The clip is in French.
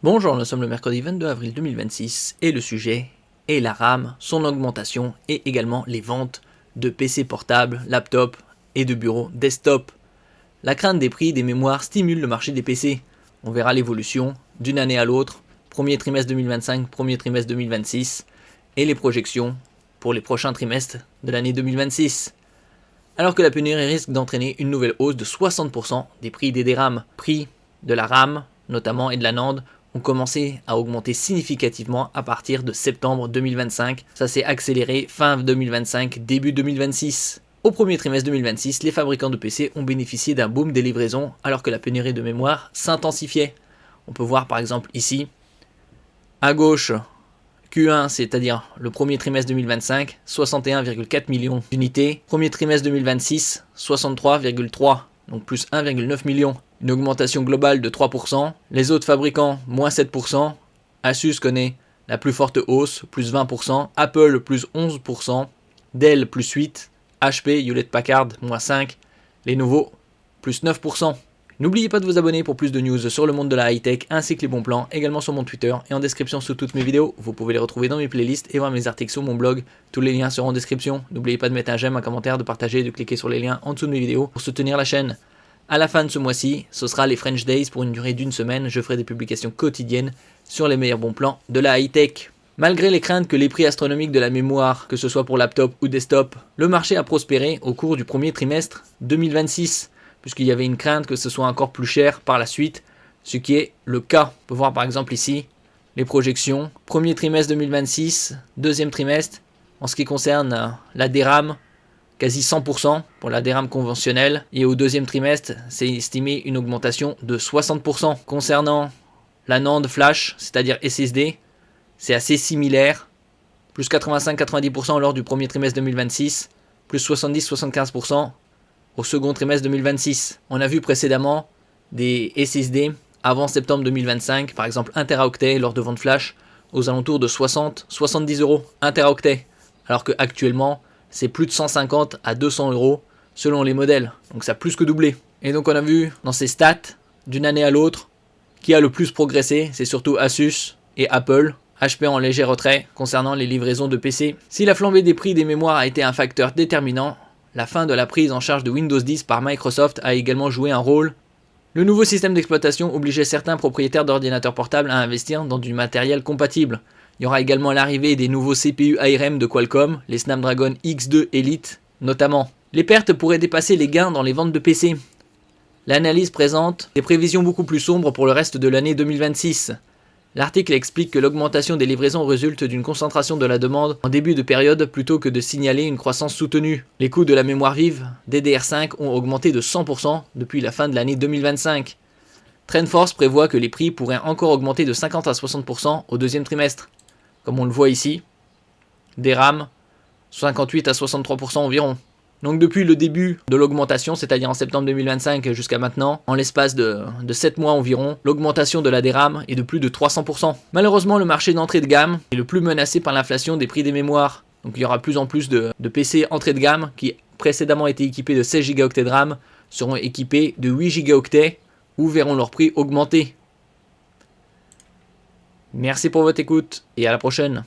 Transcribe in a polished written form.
Bonjour, nous sommes le mercredi 22 avril 2026 et le sujet est la RAM, son augmentation et également les ventes de PC portables, laptops et de bureaux desktop. La crainte des prix des mémoires stimule le marché des PC. On verra l'évolution d'une année à l'autre, premier trimestre 2025, premier trimestre 2026 et les projections pour les prochains trimestres de l'année 2026. Alors que la pénurie risque d'entraîner une nouvelle hausse de 60% des prix des DRAM, prix de la RAM notamment et de la NAND ont commencé à augmenter significativement à partir de septembre 2025. Ça s'est accéléré fin 2025, début 2026. Au premier trimestre 2026, les fabricants de PC ont bénéficié d'un boom des livraisons alors que la pénurie de mémoire s'intensifiait. On peut voir par exemple ici, à gauche, Q1, c'est-à-dire le premier trimestre 2025, 61,4 millions d'unités. Premier trimestre 2026, 63,3, donc plus 1,9 million. Une augmentation globale de 3%. Les autres fabricants, moins 7%. Asus connaît la plus forte hausse, plus 20%. Apple, plus 11%. Dell, plus 8%. HP, Hewlett-Packard, moins 5%. Lenovo, plus 9%. N'oubliez pas de vous abonner pour plus de news sur le monde de la high-tech ainsi que les bons plans, également sur mon Twitter et en description sous toutes mes vidéos. Vous pouvez les retrouver dans mes playlists et voir mes articles sur mon blog. Tous les liens seront en description. N'oubliez pas de mettre un j'aime, un commentaire, de partager et de cliquer sur les liens en dessous de mes vidéos pour soutenir la chaîne. À la fin de ce mois-ci, ce sera les French Days pour une durée d'une semaine. Je ferai des publications quotidiennes sur les meilleurs bons plans de la high-tech. Malgré les craintes que les prix astronomiques de la mémoire, que ce soit pour laptop ou desktop, le marché a prospéré au cours du premier trimestre 2026. Puisqu'il y avait une crainte que ce soit encore plus cher par la suite, ce qui est le cas. On peut voir par exemple ici les projections. Premier trimestre 2026, deuxième trimestre, en ce qui concerne la DRAM, quasi 100% pour la DRAM conventionnelle. Et au deuxième trimestre, c'est estimé une augmentation de 60%. Concernant la NAND flash, c'est-à-dire SSD, c'est assez similaire. Plus 85-90% lors du premier trimestre 2026, plus 70-75% au second trimestre 2026. On a vu précédemment des SSD avant septembre 2025, par exemple 1 Teraoctet lors de vente flash, aux alentours de 60-70 euros 1 Teraoctet, alors qu'actuellement c'est plus de 150 à 200 euros selon les modèles, donc ça a plus que doublé. Et donc on a vu dans ces stats d'une année à l'autre qui a le plus progressé, c'est surtout Asus et Apple. HP en léger retrait concernant les livraisons de PC. Si la flambée des prix des mémoires a été un facteur déterminant, la fin de la prise en charge de Windows 10 par Microsoft a également joué un rôle. Le nouveau système d'exploitation obligeait certains propriétaires d'ordinateurs portables à investir dans du matériel compatible. Il y aura également l'arrivée des nouveaux CPU ARM de Qualcomm, les Snapdragon X2 Elite notamment. Les pertes pourraient dépasser les gains dans les ventes de PC. L'analyse présente des prévisions beaucoup plus sombres pour le reste de l'année 2026. L'article explique que l'augmentation des livraisons résulte d'une concentration de la demande en début de période plutôt que de signaler une croissance soutenue. Les coûts de la mémoire vive DDR5 ont augmenté de 100% depuis la fin de l'année 2025. TrendForce prévoit que les prix pourraient encore augmenter de 50 à 60% au deuxième trimestre. Comme on le voit ici, DRAM 58 à 63% environ. Donc depuis le début de l'augmentation, c'est-à-dire en septembre 2025 jusqu'à maintenant, en l'espace de 7 mois environ, l'augmentation de la DRAM est de plus de 300%. Malheureusement, le marché d'entrée de gamme est le plus menacé par l'inflation des prix des mémoires. Donc il y aura plus en plus de PC entrée de gamme qui précédemment étaient équipés de 16 Go de RAM seront équipés de 8 Go ou verront leur prix augmenter. Merci pour votre écoute et à la prochaine.